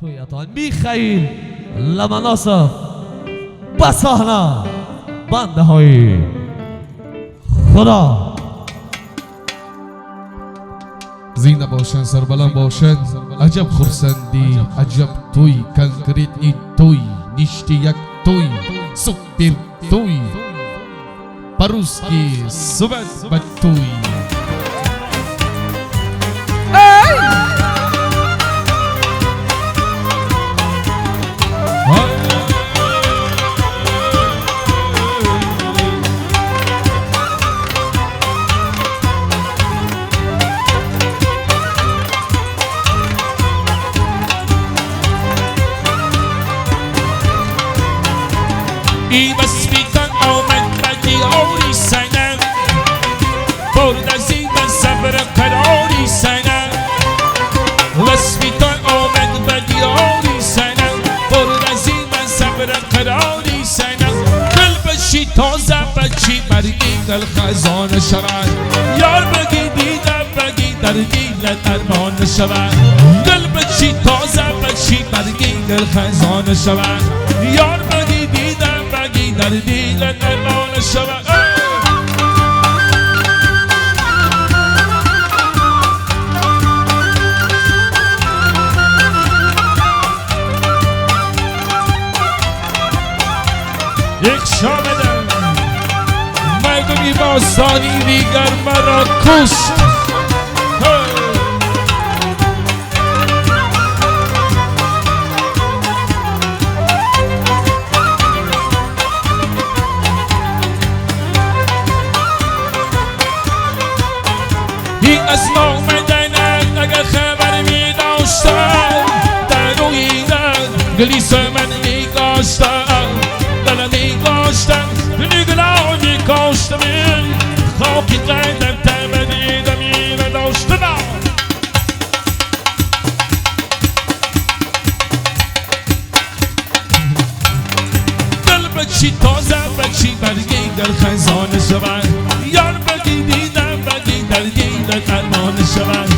تویتان میخیل لمناسف بسهنا بنده های خدا زینه باشن سربلند باشن عجب خورسندی عجب توی کنکریتنی توی نیشتی یک توی سوپر توی پروسکی صبت بد توی ای بسمیتان آمد بدی آوری سنم برد از این من صبر قراری سنم بسمیتان آمد بدی آوری سنم برد از این من صبر قراری سنم دل بشی تازه بچی برگی دل خزان شود یار بگی دیدم بگی در دیل درمان شود دل بشی تازه بچی برگی دل خزان شود یار بگی دیدم در دیل درمان شود یک شامدن مردمی باستانی دیگر مرا کشت این از آمدنت اگر خبر می داشتم در رویدن گلیس من نگاشتم دل نگاشتم نگلا نگاشتم خاکی قدم تمدیدم این داشتم دل بچی تازه بچی برگی در خزانه شود یار بگی دیدم بگی در دیل درمان شود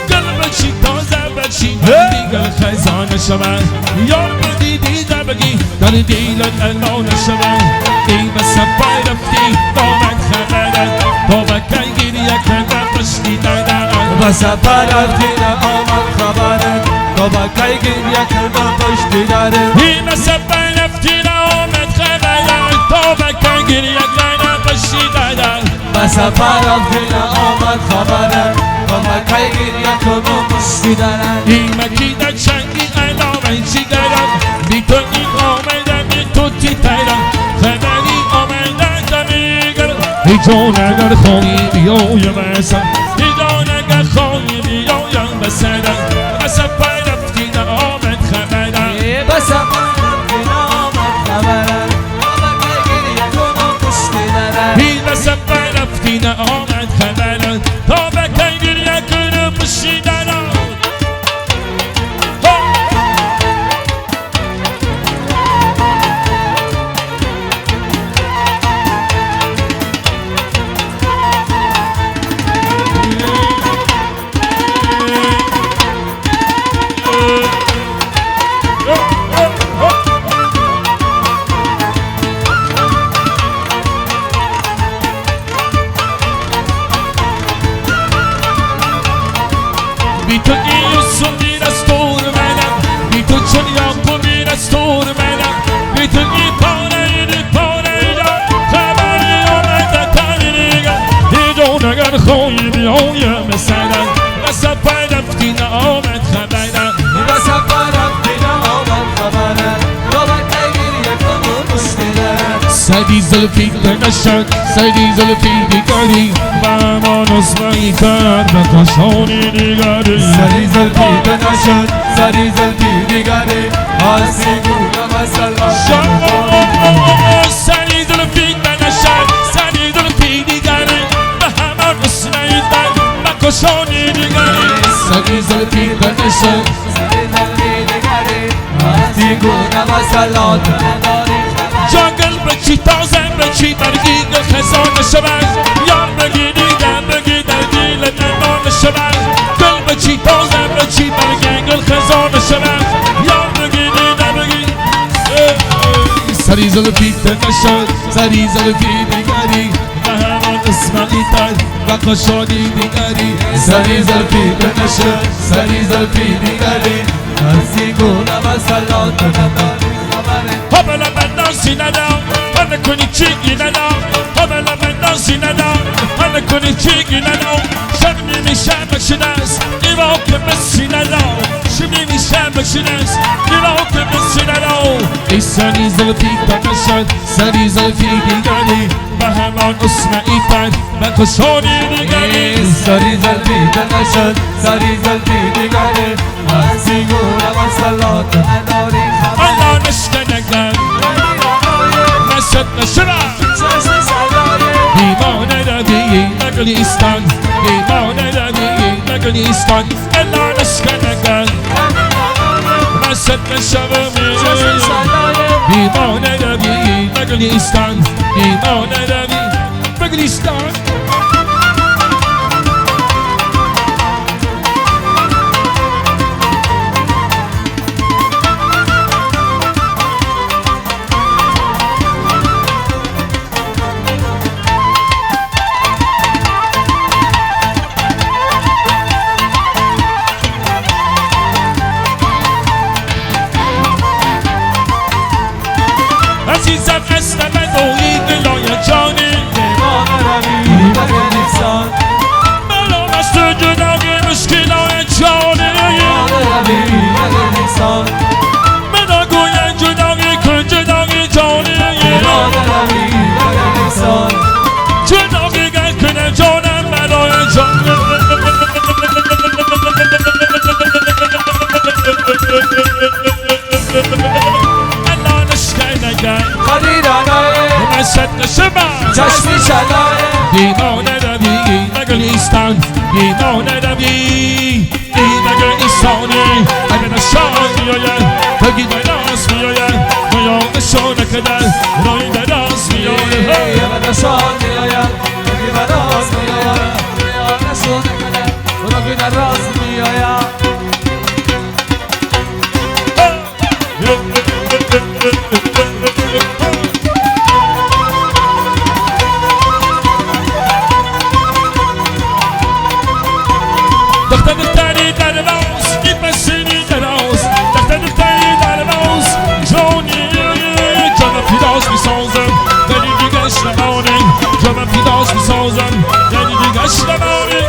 دل بچی تازه بچی برگی در خزانه شود یار بگی دیدم بگی در دیل درمان شود ای به سفر رفتی با من خبرت تا بکی گریه کردم پشتی دردم به سفر رفتی آمد خبرت تا بکی گریه کردم پشتی دردم ای به سفر رفتی آمد خبرت تا بکی گریه کردم پشتی دردم به سفر رفتی آمد خبرت تا بکی گریه کردم پشتی دردم این مکی در چنگی علامه چی گرم بی تو این آمدم بی تو تی تیرم خبری آمدن دمی گرم ای جان اگر خواهی بیایم بسن ای جان اگر خواهی بیایم بسنم به سفر رفتی آمد خبرم به سفر رفتی آمد خبرت تا بکی گریه کردم پشتی دردم ای به سفر رفتی آمد خبرم تا بکی گریه کردم پشتی دردم بی تو یوسف میر از دور منم بی تو چون یعقوب میر از دور منم بی تو این پاره خبری آمده تنیگم ای جان اگر خواهی بیایم بسنم به سفر رفتی آمد خبرم به سفر رفتی آمد خبرت تا بکی گریه کردم پشتی دردم سدی زلفی نشد سدی زلفی دیگری با امان اسمایی کرد به کشانی دیگری سری زلفی نشد سری زلفی دیگری آسی گونه مسلا سری زلفی نشد سری زلفی دیگری به همان اسمایی کرد به کشانی دیگری سری زلفی نشد سری زلفی دیگری آسی گونه مسلا جنگل بچی تازه بچی برگی دل خزانه شود یار بگی دیدم بگی در دیل درمان شود دل بچی تازه بچی برگی دل خزانه شود یار سری زلفی نشد سری زلفی دیگری و همان اسمعی تر و قشانی دیگری سری زلفی نشد سری زلفی دیگری هستی گونه و سلات نداری حبل من ناسی ندام هنه کنی چیگی ندام حبل من ناسی ندام هنه کنی چیگی ندام شبنی میشم بکشنست ایوا که مسی ندام شبنی میشم بکشنست ایوا که مسی ندام ای سری زلفی نشد سری زلفی دیگری و همان اسمعی تر و قشانی دیگری سری زلفی نشد سری زلفی دیگری هستی گونه و سلات نداری الله نشکنگم نشد نشدم چشم سلاری دیوانه روی نگلیستان دیوانه روی نگلیستان الله نشکنگم نشد نشدم چشم سلاری دیوانه روی نگلیستان دیوانه روی نگلیستان عزیزم اصل من اوی دلای جانی دیوانه روی بگلیستان ملام از تو جدای مشکلای جانی دیوانه روی بگلیستان من گوی جدای کن جدای جانی دیوانه روی بگلیستان جدای گل کنه جانم برای جانی الله نشکنگم خریدانه نشد نشدم چشمی شلاره دیوانه روی نگلیستان دیوانه روی نگلیستانی اگه نشان میاید بگی دراز میاید میانشو نکدن رای دراز میاید یه بدشان میاید بگی براز میاید میانشون نکنه بگی دراز میاید دختری در راست میپسینی دراز دختری در راست جانی جان پیداز میسازم ولی دیگهش نمانه جان پیداز میسازم ولی دیگهش نمانه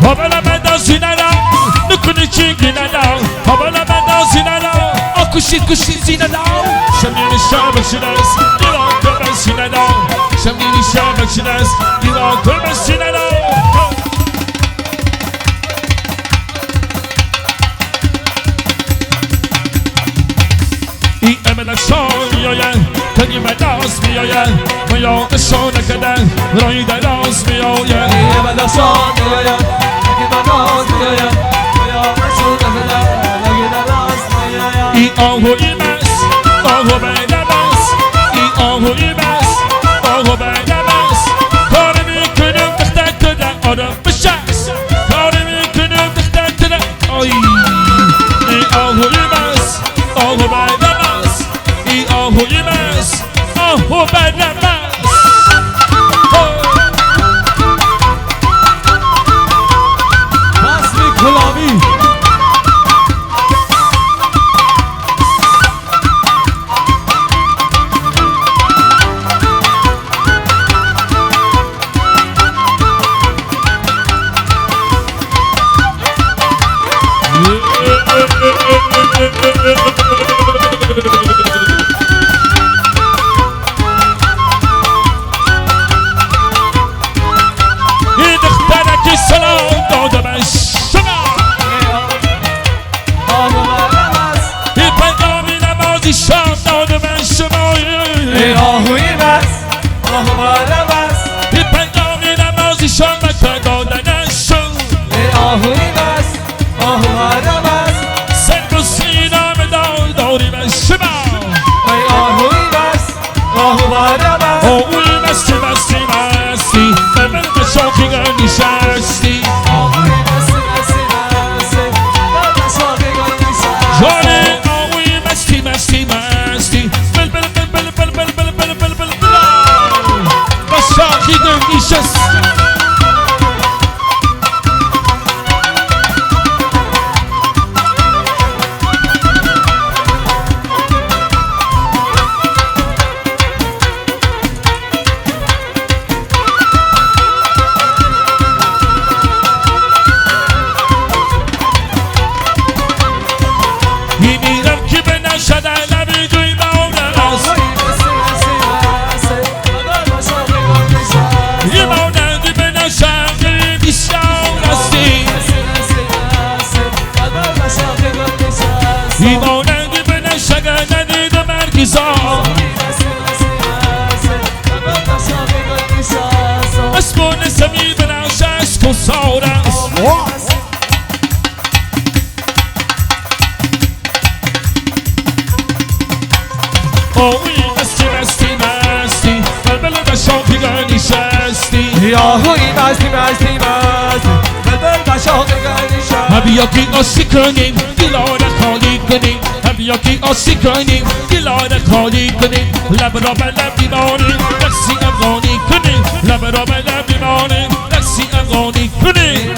Habala benda zinara, nukuni chingi nada. Habala benda zinara, akushi kushi zinada. Shamini shabak shinas, ilan kurban sinada. Shamini shabak shinas, ilan kurban sinada. I emela shon miyoyen, tani medas miyoyen. Mayan shon akadan, rai daras miyoyen. یه بدشان میاید بگی براز میاید میانشون نکنه بگی دراز میاید I آهوی مست آهو بینم است I آهوی مست آهو بینم است کار میکنم دختر کنم آدم بشست کار میکنم دختر کنم آی I آهوی مست آهو بینم است I آهوی مست آهو بینم است بسمی کلامی اوی مستی مستی مستی بلبل قشنگ نشستی یا هوی مستی مستی مستی بلبل قشنگ نشستی بیا که آسی کنیم دلاره خالی کنیم بیا که آسی کنیم دلاره خالی کنیم لب را به لب بیمانیم رقصی افغانی کنیم لب را به لب بیمانیم رقصی افغانی کنیم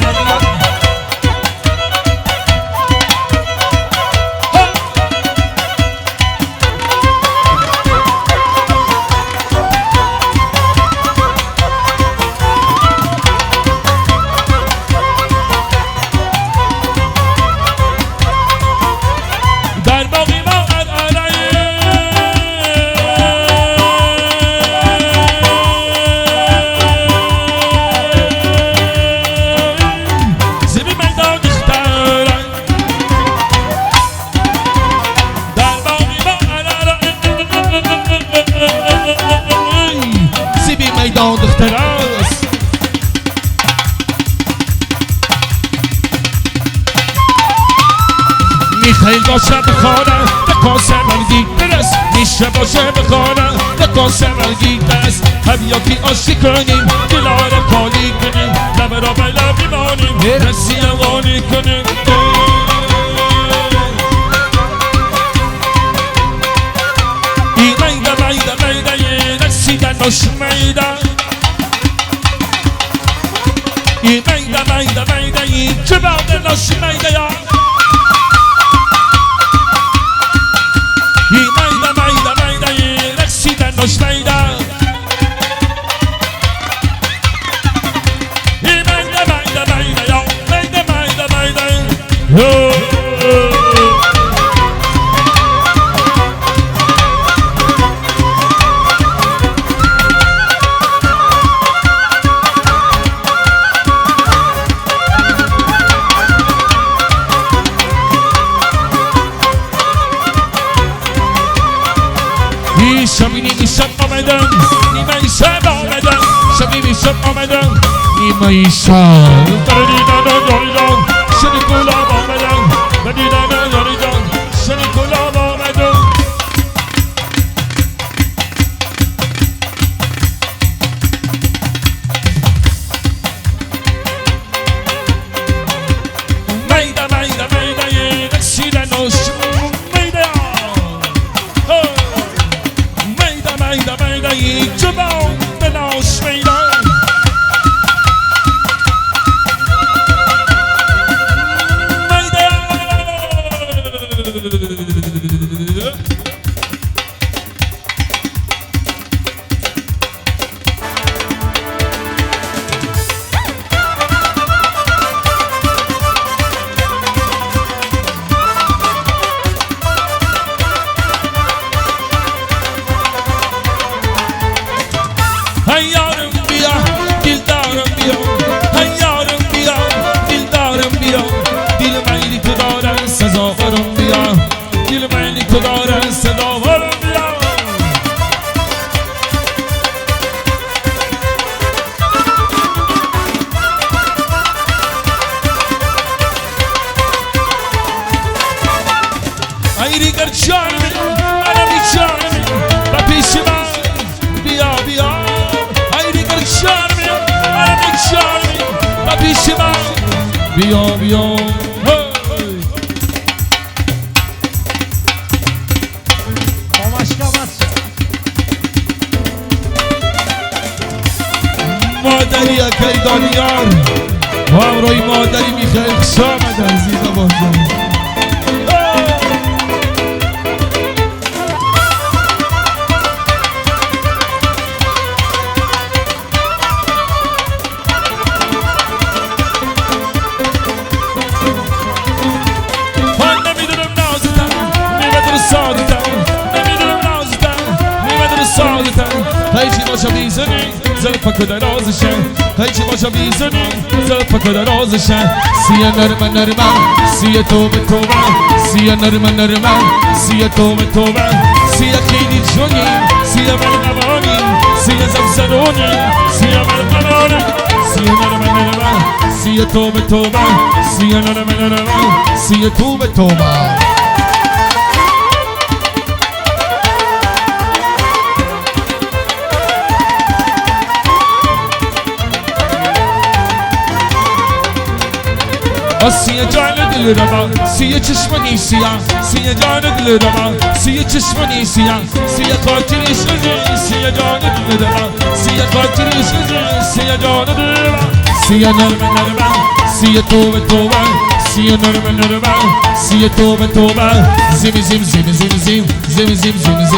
میخیل باشه بخوانم دکاسه ملگی درست میشه باشه بخوانم دکاسه ملگی درست بیا که آشی کنیم دلاره خالی کنیم لب را به لب بیمانیم رسی افغانی کنیم ای میده میده میده رسیدن نوش میده ای میده میده میده ای چه بعد نوش میده یا ای میده میده میده ای رسیدن نوش میده ای میده میده میده یا میده میده میده شبی شب آمدم نیمه شب آمدم شبی شب آمدم نیمه شب بدیدن یاریدم شنی گلاب آمدم بدیدن یاریدم شنی گلاب آمدم میده میده میده رسیدن نوش میده میده میده ای جبان به ناش میده میده هیارم بیا دلدارم بیا هیارم بیا دلدارم بیا دل میلی تو داره سزاورم بیا دل میلی تو داره سزاورم بیا ایری گر جانم عربی جانم و پیش من بیا بیا پیش من بیا بیا مادری اکی دانیار و امروی مادری میخیل خشامد عزیزه بازم هیچی باشا بیزنی زلفا که درازشه هیچی باشا بیزنی زلفا که درازشه سیه نرمه نرمه سیه توبه توبه سیه نرمه نرمه سیه توبه توبه سیه خیلی جونی سیه ملقبانی سیه زبزرونی سیه ملقبانی سیه نرمه نرمه سیه توبه توبه سیه نرمه نرمه سیه توبه توبه سیه جان دل رما سیه چشمانی سیاه سیه جان دل رما سیه چشمانی سیاه سیه خاطری شده سیه جان دل رما سیه خاطری شده سیه جان دل رما سیه نرمه سیه توبه توبه سیه نرمه سیه توبه توبه زیم زیم زیم زیم زیم زیم زیم زیم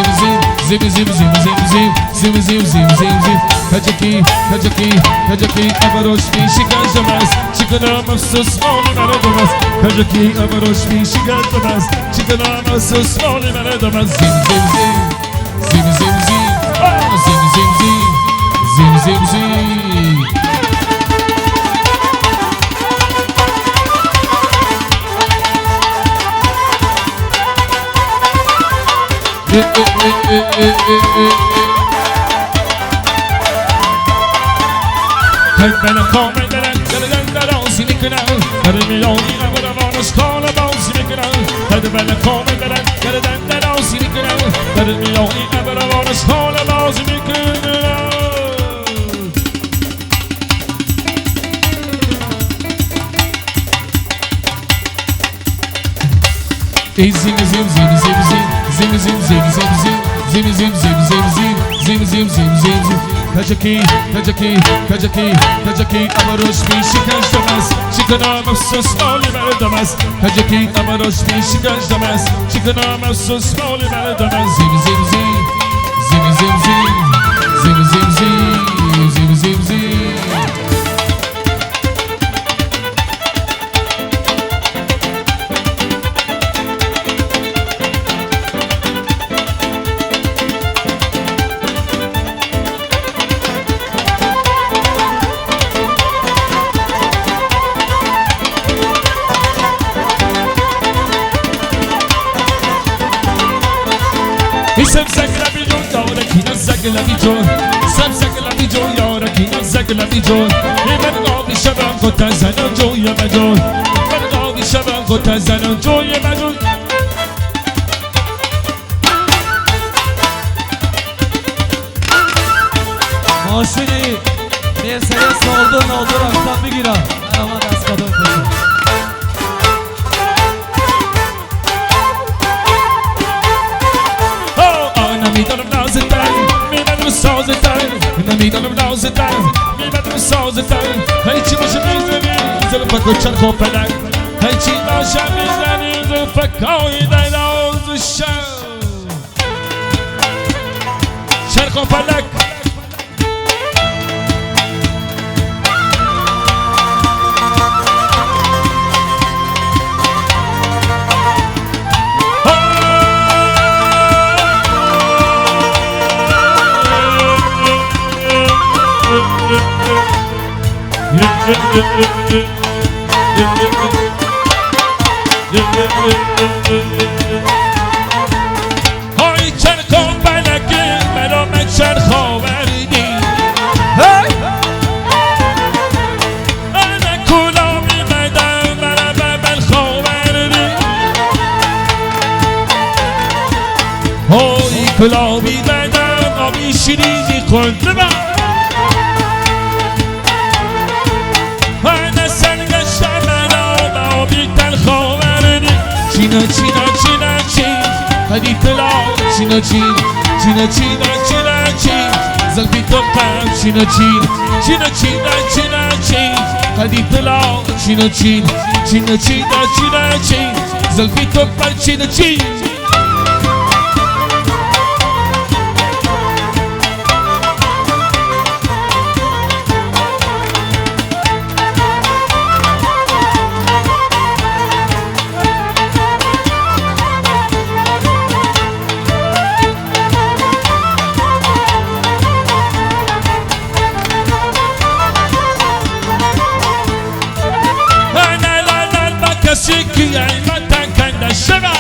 زیم زیم زیم زیم زیم زیم زیم زیم زیم زیم کجکی کجکی کجکی ابروش میشی گنجماس چیکنم افسوس مالی مردم است کجکی ابروش میشی گنجماس چیکنم افسوس مالی مردم است زیم زیم زیم زیم زیم زیم زیم زیم زیم زیم زیم بنا kommer den dans i micken Hade miljoner vad det var och skala dans i micken Hade bella kommer den dans i micken Hade miljoner vad det var och skala dans i micken Zim zim zim zim zim zim zim zim zim zim zim zim zim zim zim zim zim zim Kajaki, kajaki, kajaki, kajaki Amarosh mi şikaj damaz Çıkınam afsus mali verdamaz Kajaki amarosh mi şikaj damaz Çıkınam afsus mali verdamaz Zim zim zim Zim zim zim Zim zim zim Zim zim zim Samsak la bijon, yara ki nazak la bijon Samsak la bijon, yara ki nazak la bijon Ben gavi shaban ko tazanan joya majon Ben gavi shaban ko tazanan joya majon ماشینی مرسدس oldu akşam bir gira ama az kadın kızı میدانم نازتن میبندم سازتن نمیدانم نازتن میبندم سازتن هیچی باشه میزنی زلفکو چرخ و فلک هیچی باشه میزنی زلفکای دلاز شو چرخ و فلک های چرخ و فلکی برام چرخ آوردی انا کلا میمدم برام بلخ آوردی های کلا میمدم آبی شیرینی خورده من China, China, China, China Hadi tala China, China China, China, China, China Zalbi topam China, China China, China, China, China Hadi tala China, China China, China, China, China Zalbi topam China, China Şiki elmatan kanda şeva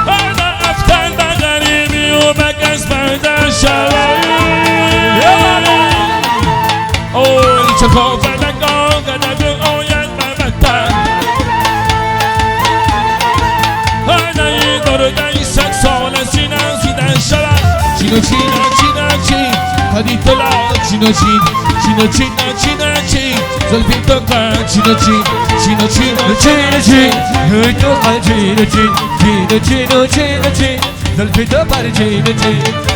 Ana aftan bagarimi o bagas bardan şeva Oy çako felago ganadı o yanmamatan Anayı doğrudan isak sola sinan sinan şeva Çino çino çino çino هدی طلا چینو چین چینو چینو چینو چین زلفی تو قد چینو چین چینو چینو چینو چین هی تو قد چینو چین چینو چینو چینو چین زلفی تو پر چینو چین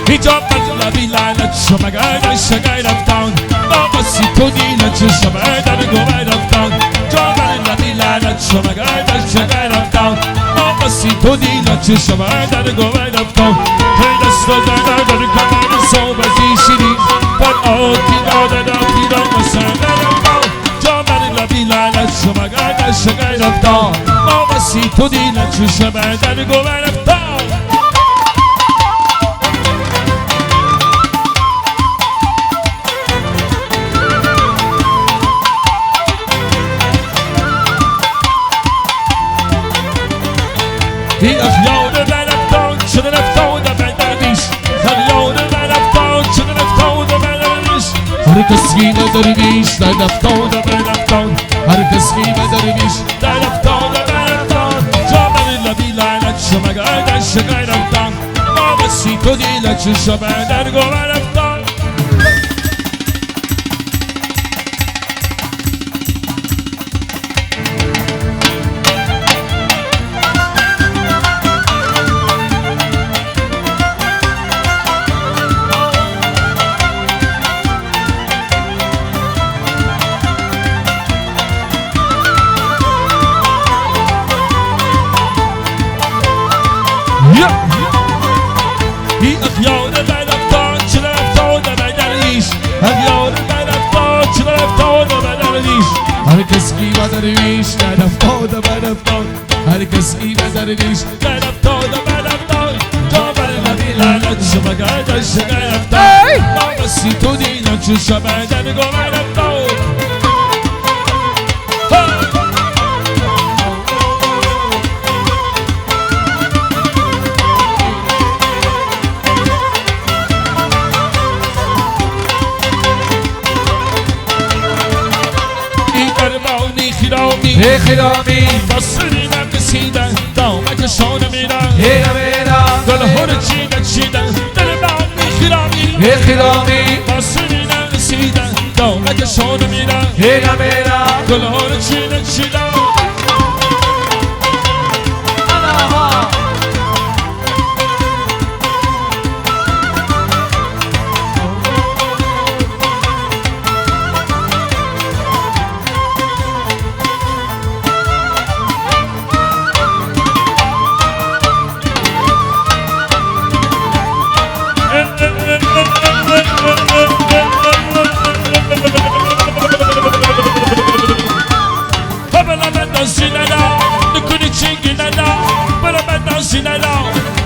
هیجاب من لبی لعنت شما شگای رفتان بابا سی تو دیلت شما در گوه رفتان جا من لبی لعنت شما شگای رفتان بابا سی تو دیلت شما در گوه رفتان هی دست و زنه در کمر صحبتی شیرین پر آتی داده داتی دا مسنه رفتان جا من لبی لعنت شما شگای رفتان بابا سی تو دیلت شما در گوه رفتان هی اخیار برفتان شده رفتان بردردیش اخیار برفتان شده رفتان بردردیش هر کسی نداریش در رفتان برفتان هر کسی نداریش در رفتان برفتان جامعه لبی لعنت شما گردن شگای رفتان ما بسی تو دیلت شما در گوه رفتان هی اخیار برفتان چرا رفتان بردردیش اخیار برفتان چرا رفتان بردردیش هر کسی بدرویش در رفتان برفتان هر کسی بدرویش در رفتان برفتان جامعه لبی لعنت شما گردن شگای رفتان ما بسی تو دیلت شما در گوه رفتان ای خرامی بسری نکسیدن دامک شانه میرن هینا مینا گل هر چیدن چیدن دل من خرامی ای خرامی بسری نکسیدن دامک شانه میرن هینا مینا گل هر چیدن چیدن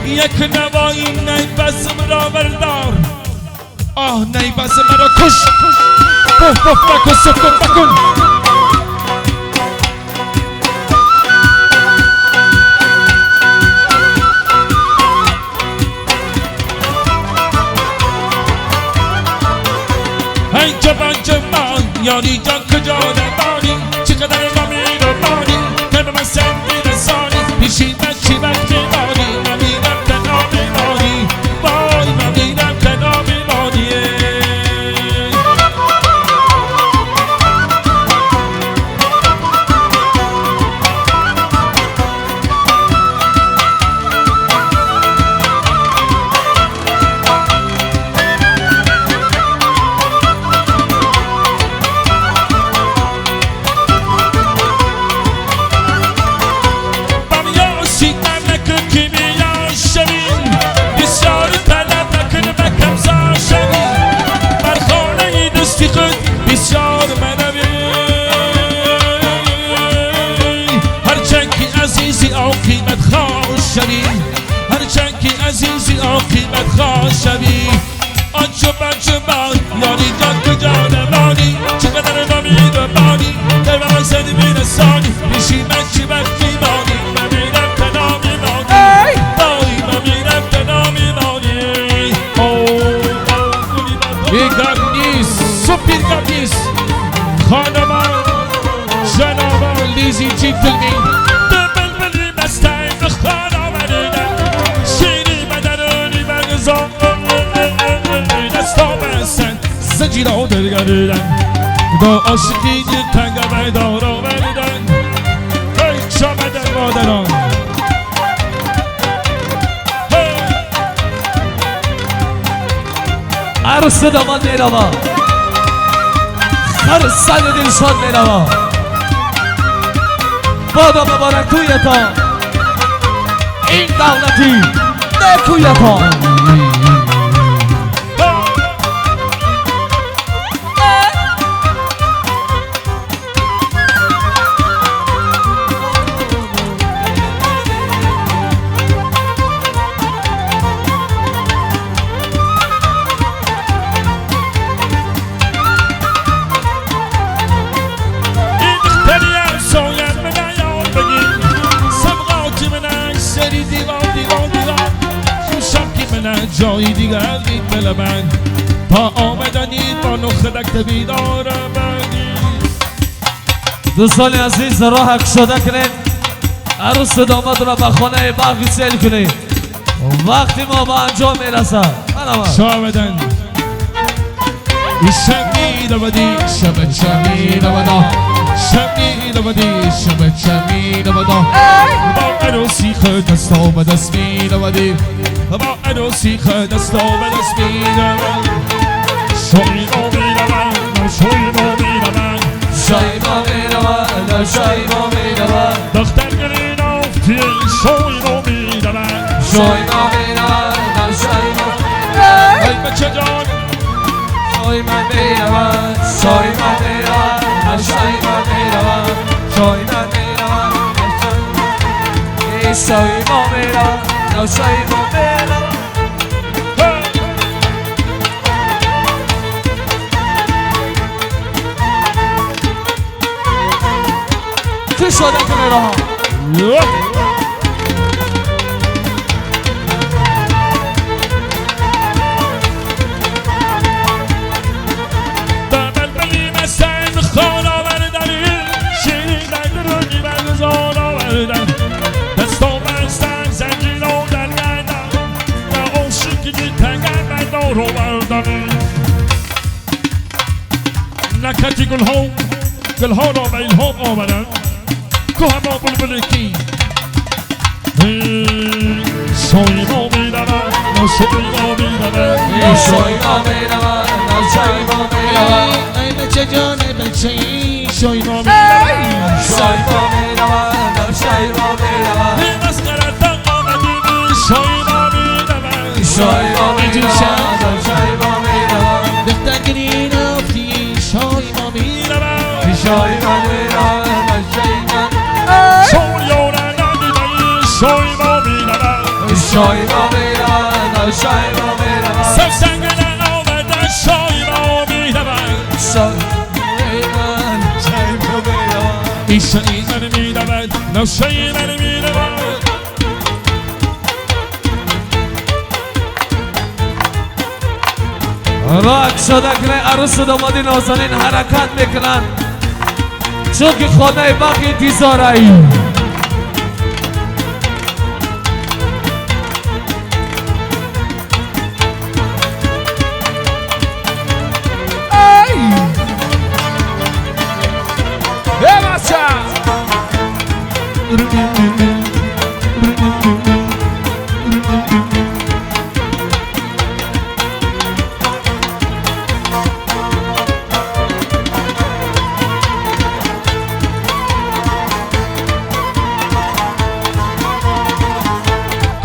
یک نوایی نیبز مرا بردار آه نیبز مرا کش بف بف نکن سکن نکن ای جوان جوان یاری جان کجا نمانی چقدر نمی رو مانی که به من سندی رسانی پیشی من چی وقت میمانی نمیرم تنها میمانی وای نمیرم تنها میمانی هرچند که عزیزی آقیمت خواه شوی آنچوبان یاری جان کجا نمانی چقدر نمید و بانی در من زدی میرسانی پیشی من چی وقت میمانی ممیرم تنها میمانی وای ممیرم تنها میمانی بیگار نیست Birkapiz خانمان جنابان لیزی جیتلمی بلبلی مستیم خان آوردن شیری بدرونی برگزان دستا بستن زنجیر ها درگردن دا عاشقی تنگ بیدار آوردن ای چامدن مادران عروس داماد میروا هر سال دلشاد میروا بادا مبارک تویتا این دولتی نکویتا جایی دیگر دید بل من تا آمدنید با نخدک بیدار بگید دوستان عزیز راه شده کنید عروس داماد را به خانه باقی سیل کنید وقتی ما با انجام میرسه شاودن شمید آمدی شب شمید آمدا شمید آمدی شب شمید آمدا با عروسی خود دست آمد اسمید آمدی با عروسی خود دست آمد اسمید آمد شوی ما میروند شوی ما میروند شوی ما میروند شوی ما میروند دختر گرین آفتی شوی ما میروند شوی ما میروند شوی ما میروند ای بچه جان شوی من میروند شوی من میروند شوی من میروند شوی من میروند شوی ما میروند شوی ما میروند چه شده کنه راه نکتی گل ها را به الهام آمدن که همه بلبل کی شوی ما میروند شوی ما میروند شوی ما میروند شوی ما میروند ای بچه جان ای بچه شوی ما میروند شوی ما میروند شوی ما میروند این مسخرت آمدین شوی ما میروند شوی ما میروند شوی ما میروند دختر گرین آفتی شوی ما میروند شوی ما میروند شوی ما شوی یارن ندیدن شوی ما میروند شوی ما میروند شوی ما میروند سفسنگن آمدن شوی ما میروند شوی من شوی ما میروند ایشانی من میروند نه شوی من میروند راه شده کنه عروس دامادی نازنین حرکت میکنن چون که خانه باقی انتظاره ای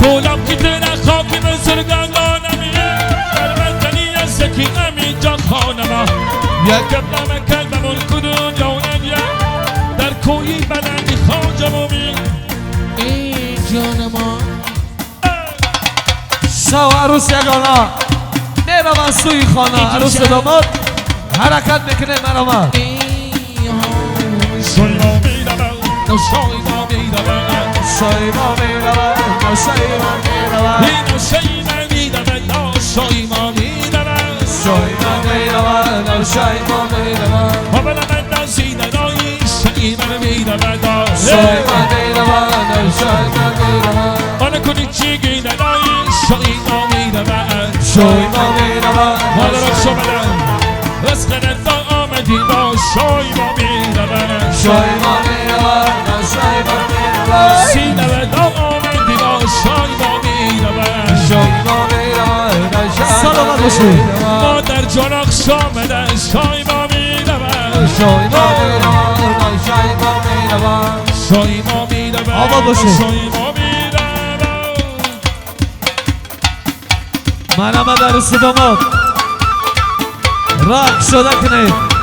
کولم که تیره خاکی به سرگردانمی برمتنی از یکی همینجا خانما یک قبلم کلممون کدون یونم در کویی بلندی خواجمومی ای جانما شو عروس یگانا میروند سوی خانه عروس داماد حرکت میکنه مرامد شوی ما میروند شوی ما میروند شوی ما میروند شوی ما میروند این شوی ما میروند شوی ما میروند شوی ما میروند شایما میروم حالا من نزیده نایی شایی من میروم شایما میروم شایما میروم حالا کنی چی گیده نایی شایی ما میروم شایما میروم حالا را شمدم رزق تا آمدی با شایی ما میروم شایما میروم شایما میروم سینه تا آمدی با شایی ما میروم شایما میروم سلامت باشی. مادر جان آمدن شایی ما میروم شایما میروم شایما میروم شایی ما میروم آباد باشی. شایی ما میروم منم در صدامات رقص شده کنید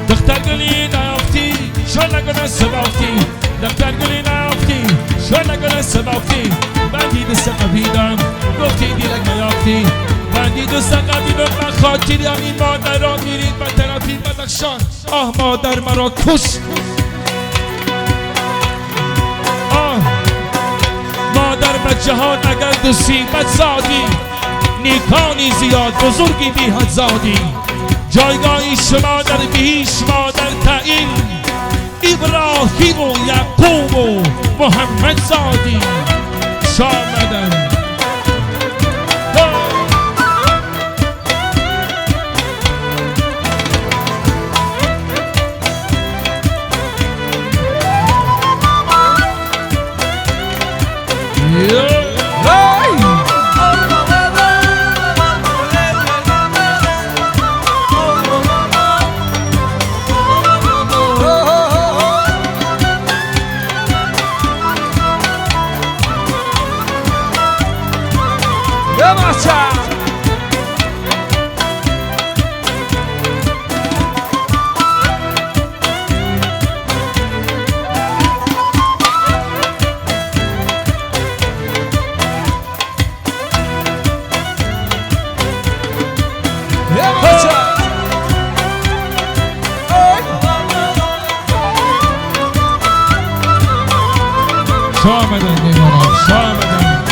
دختر گلی نافتی شل نگونه سبافتی دختر گلی نافتی شل نگونه سبافتی من دید سقبیدم گفتی دیلک نیافتی من دید سقبیدم من خاطری همین مادر را میرید من طرفی بدخشان آه مادر مرا کش آه مادر به جهان اگر دوسیبت زادی نیکانی زیاد بزرگی بیهد زادی جایگاهی شما در بیش مادر تعیین ابراهیم و یعقوب و محمد زادی شامدن شامدن میمانم شامدن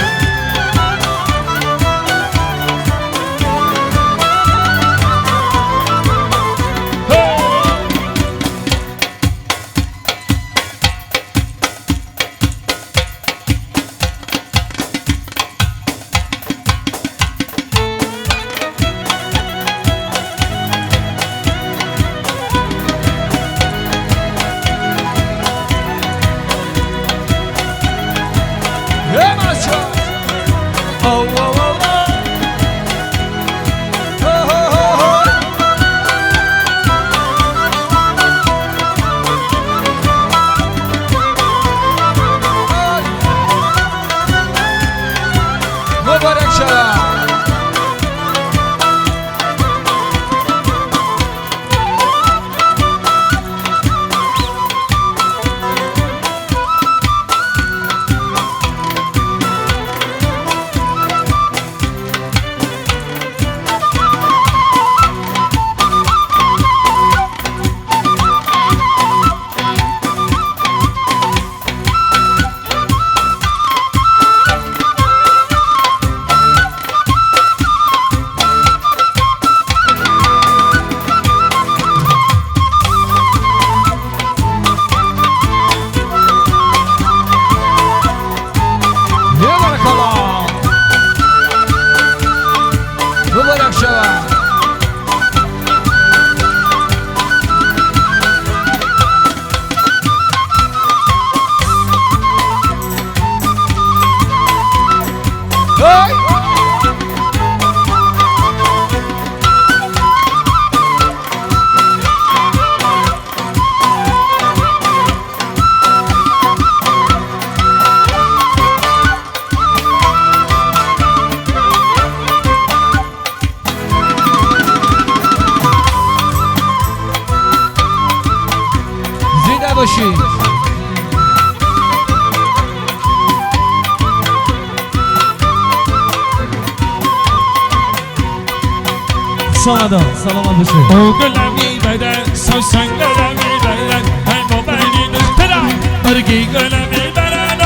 خوش آمدم سلامت باشید او گلمی بدن سوسن گلمی بدن ای ما بینی دخترم برگی گلمی بدن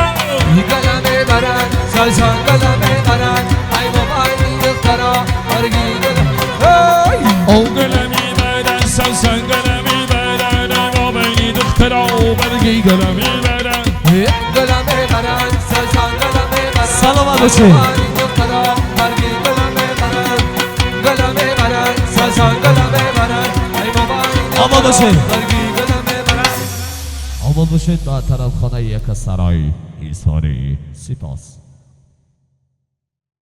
گلمه برن سلسان گلمه برن ای بابا این دخترا برگی گلمه او گلمی بدن سوسن گلمی بدن ای ما بینی دخترم برگی گلمی بدن گلمه برن سلسان گلمه برن سلامت باشید این دخترا برگی گلمه برن گلمه برن سلسان گلمه برن ای بابا این آباد باشید. برگی گلمه برن آباد باشید در طرف خانه یک سرای ایساری سپاس